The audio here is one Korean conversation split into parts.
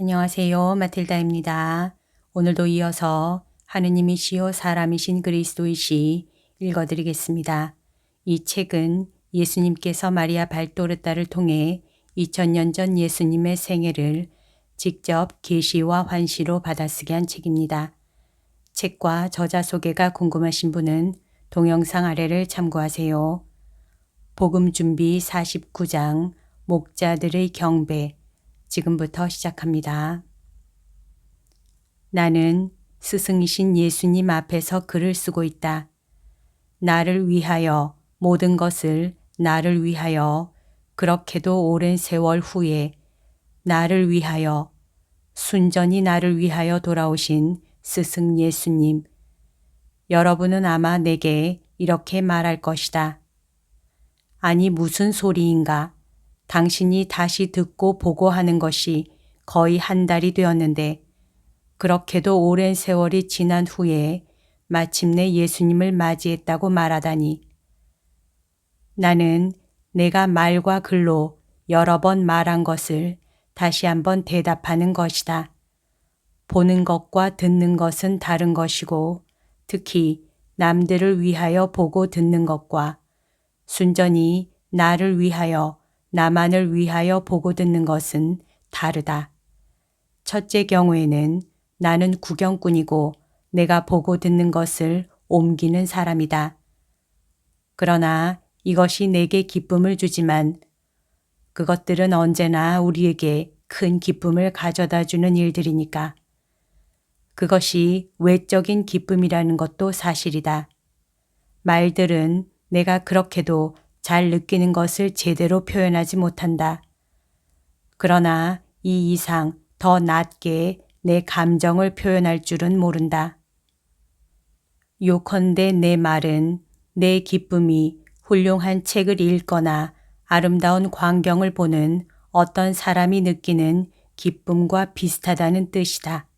안녕하세요. 마틸다입니다. 오늘도 이어서 하느님이시요 사람이신 그리스도이시 읽어드리겠습니다. 이 책은 예수님께서 마리아 발도르다를 통해 2000년 전 예수님의 생애를 직접 계시와 환시로 받아쓰게 한 책입니다. 책과 저자 소개가 궁금하신 분은 동영상 아래를 참고하세요. 복음 준비 49장 목자들의 경배 지금부터 시작합니다. 나는 스승이신 예수님 앞에서 글을 쓰고 있다. 나를 위하여 모든 것을 나를 위하여 그렇게도 오랜 세월 후에 나를 위하여 순전히 나를 위하여 돌아오신 스승 예수님. 여러분은 아마 내게 이렇게 말할 것이다. 아니 무슨 소리인가? 당신이 다시 듣고 보고 하는 것이 거의 한 달이 되었는데 그렇게도 오랜 세월이 지난 후에 마침내 예수님을 맞이했다고 말하다니. 나는 내가 말과 글로 여러 번 말한 것을 다시 한번 대답하는 것이다. 보는 것과 듣는 것은 다른 것이고 특히 남들을 위하여 보고 듣는 것과 순전히 나를 위하여 나만을 위하여 보고 듣는 것은 다르다. 첫째 경우에는 나는 구경꾼이고 내가 보고 듣는 것을 옮기는 사람이다. 그러나 이것이 내게 기쁨을 주지만 그것들은 언제나 우리에게 큰 기쁨을 가져다 주는 일들이니까. 그것이 외적인 기쁨이라는 것도 사실이다. 말들은 내가 그렇게도 잘 느끼는 것을 제대로 표현하지 못한다. 그러나 이 이상 더 낮게 내 감정을 표현할 줄은 모른다. 요컨대 내 말은 내 기쁨이 훌륭한 책을 읽거나 아름다운 광경을 보는 어떤 사람이 느끼는 기쁨과 비슷하다는 뜻이다.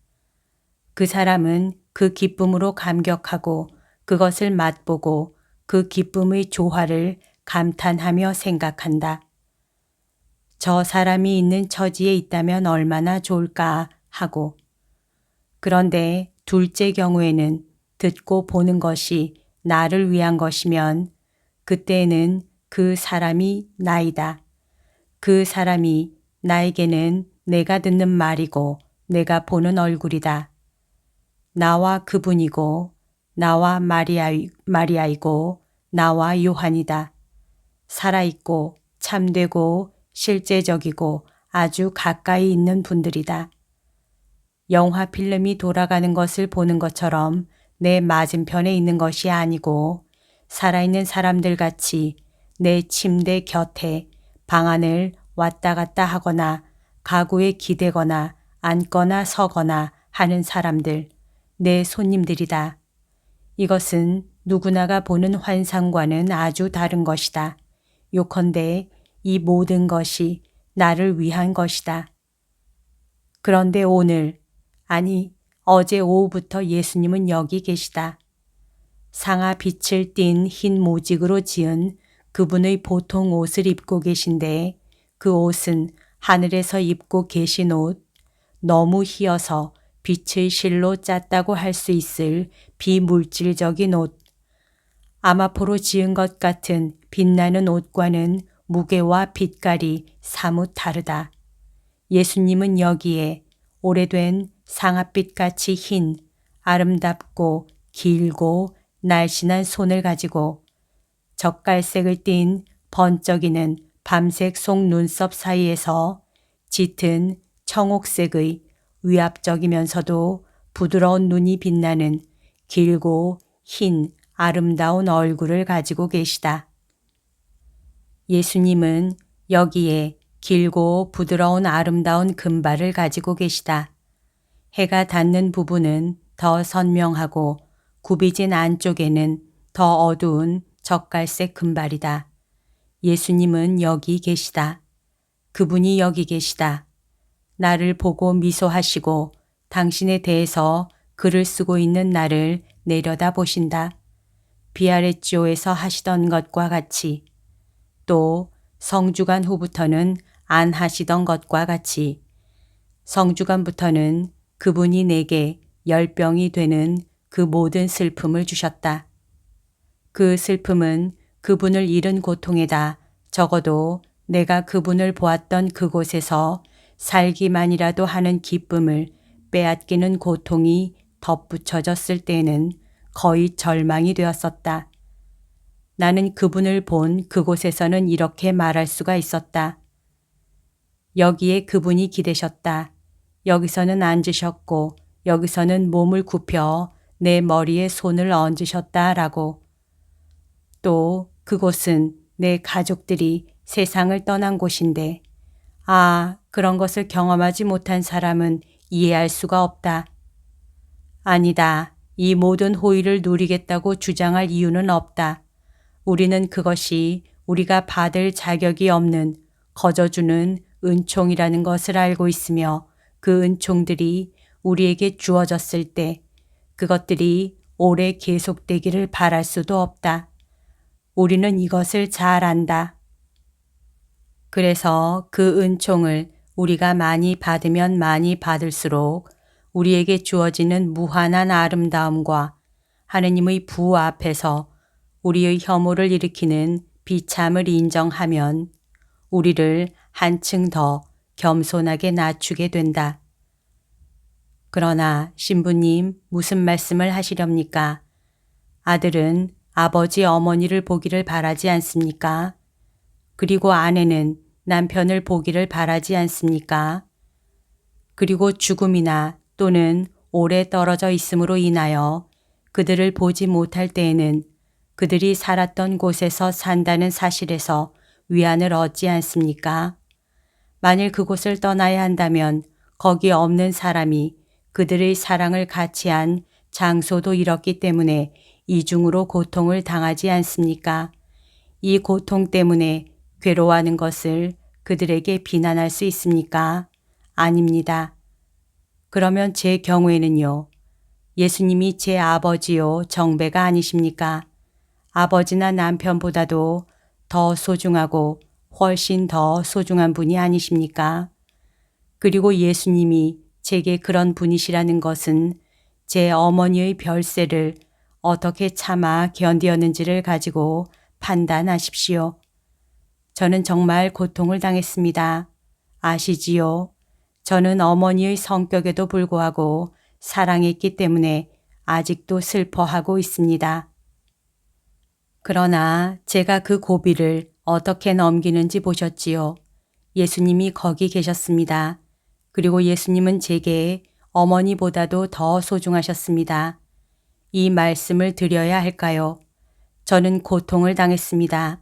그 사람은 그 기쁨으로 감격하고 그것을 맛보고 그 기쁨의 조화를 감탄하며 생각한다. 저 사람이 있는 처지에 있다면 얼마나 좋을까 하고. 그런데 둘째 경우에는 듣고 보는 것이 나를 위한 것이면 그때는 그 사람이 나이다. 그 사람이 나에게는 내가 듣는 말이고 내가 보는 얼굴이다. 나와 그분이고 나와 마리아이고 나와 요한이다. 살아있고 참되고 실제적이고 아주 가까이 있는 분들이다. 영화 필름이 돌아가는 것을 보는 것처럼 내 맞은편에 있는 것이 아니고 살아있는 사람들 같이 내 침대 곁에 방안을 왔다 갔다 하거나 가구에 기대거나 앉거나 서거나 하는 사람들, 내 손님들이다. 이것은 누구나가 보는 환상과는 아주 다른 것이다. 요컨대 이 모든 것이 나를 위한 것이다. 그런데 오늘, 아니 어제 오후부터 예수님은 여기 계시다. 상아 빛을 띤 흰 모직으로 지은 그분의 보통 옷을 입고 계신데 그 옷은 하늘에서 입고 계신 옷, 너무 희어서 빛의 실로 짰다고 할 수 있을 비물질적인 옷, 아마포로 지은 것 같은 빛나는 옷과는 무게와 빛깔이 사뭇 다르다. 예수님은 여기에 오래된 상아빛같이 흰, 아름답고 길고 날씬한 손을 가지고 젓갈색을 띤 번쩍이는 밤색 속눈썹 사이에서 짙은 청옥색의 위압적이면서도 부드러운 눈이 빛나는 길고 흰 아름다운 얼굴을 가지고 계시다. 예수님은 여기에 길고 부드러운 아름다운 금발을 가지고 계시다. 해가 닿는 부분은 더 선명하고 굽이진 안쪽에는 더 어두운 젓갈색 금발이다. 예수님은 여기 계시다. 그분이 여기 계시다. 나를 보고 미소하시고 당신에 대해서 글을 쓰고 있는 나를 내려다 보신다. 비아레치오에서 하시던 것과 같이 또 성주간 후부터는 안 하시던 것과 같이 성주간부터는 그분이 내게 열병이 되는 그 모든 슬픔을 주셨다. 그 슬픔은 그분을 잃은 고통에다 적어도 내가 그분을 보았던 그곳에서 살기만이라도 하는 기쁨을 빼앗기는 고통이 덧붙여졌을 때에는 거의 절망이 되었었다. 나는 그분을 본 그곳에서는 이렇게 말할 수가 있었다. 여기에 그분이 기대셨다. 여기서는 앉으셨고 여기서는 몸을 굽혀 내 머리에 손을 얹으셨다라고. 또 그곳은 내 가족들이 세상을 떠난 곳인데 그런 것을 경험하지 못한 사람은 이해할 수가 없다. 아니다. 이 모든 호의를 누리겠다고 주장할 이유는 없다. 우리는 그것이 우리가 받을 자격이 없는 거저주는 은총이라는 것을 알고 있으며 그 은총들이 우리에게 주어졌을 때 그것들이 오래 계속되기를 바랄 수도 없다. 우리는 이것을 잘 안다. 그래서 그 은총을 우리가 많이 받으면 많이 받을수록 우리에게 주어지는 무한한 아름다움과 하느님의 부 앞에서 우리의 혐오를 일으키는 비참을 인정하면 우리를 한층 더 겸손하게 낮추게 된다. 그러나 신부님 무슨 말씀을 하시렵니까? 아들은 아버지 어머니를 보기를 바라지 않습니까? 그리고 아내는 남편을 보기를 바라지 않습니까? 그리고 죽음이나 또는 오래 떨어져 있음으로 인하여 그들을 보지 못할 때에는 그들이 살았던 곳에서 산다는 사실에서 위안을 얻지 않습니까? 만일 그곳을 떠나야 한다면 거기 없는 사람이 그들의 사랑을 같이 한 장소도 잃었기 때문에 이중으로 고통을 당하지 않습니까? 이 고통 때문에 괴로워하는 것을 그들에게 비난할 수 있습니까? 아닙니다. 그러면 제 경우에는요. 예수님이 제 아버지요 정배가 아니십니까? 아버지나 남편보다도 더 소중하고 훨씬 더 소중한 분이 아니십니까? 그리고 예수님이 제게 그런 분이시라는 것은 제 어머니의 별세를 어떻게 참아 견디었는지를 가지고 판단하십시오. 저는 정말 고통을 당했습니다. 아시지요? 저는 어머니의 성격에도 불구하고 사랑했기 때문에 아직도 슬퍼하고 있습니다. 그러나 제가 그 고비를 어떻게 넘기는지 보셨지요? 예수님이 거기 계셨습니다. 그리고 예수님은 제게 어머니보다도 더 소중하셨습니다. 이 말씀을 드려야 할까요? 저는 고통을 당했습니다.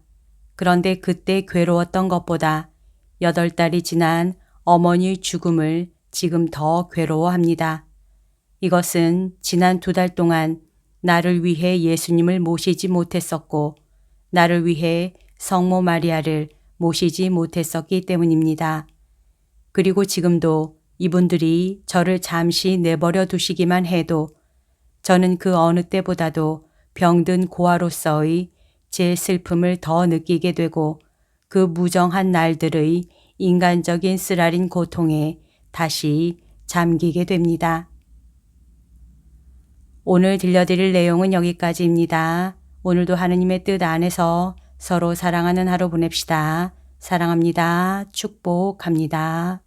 그런데 그때 괴로웠던 것보다 8달이 지난 어머니의 죽음을 지금 더 괴로워합니다. 이것은 지난 2달 동안 나를 위해 예수님을 모시지 못했었고 나를 위해 성모 마리아를 모시지 못했었기 때문입니다. 그리고 지금도 이분들이 저를 잠시 내버려 두시기만 해도 저는 그 어느 때보다도 병든 고아로서의 제 슬픔을 더 느끼게 되고 그 무정한 날들의 인간적인 쓰라린 고통에 다시 잠기게 됩니다. 오늘 들려드릴 내용은 여기까지입니다. 오늘도 하느님의 뜻 안에서 서로 사랑하는 하루 보냅시다. 사랑합니다. 축복합니다.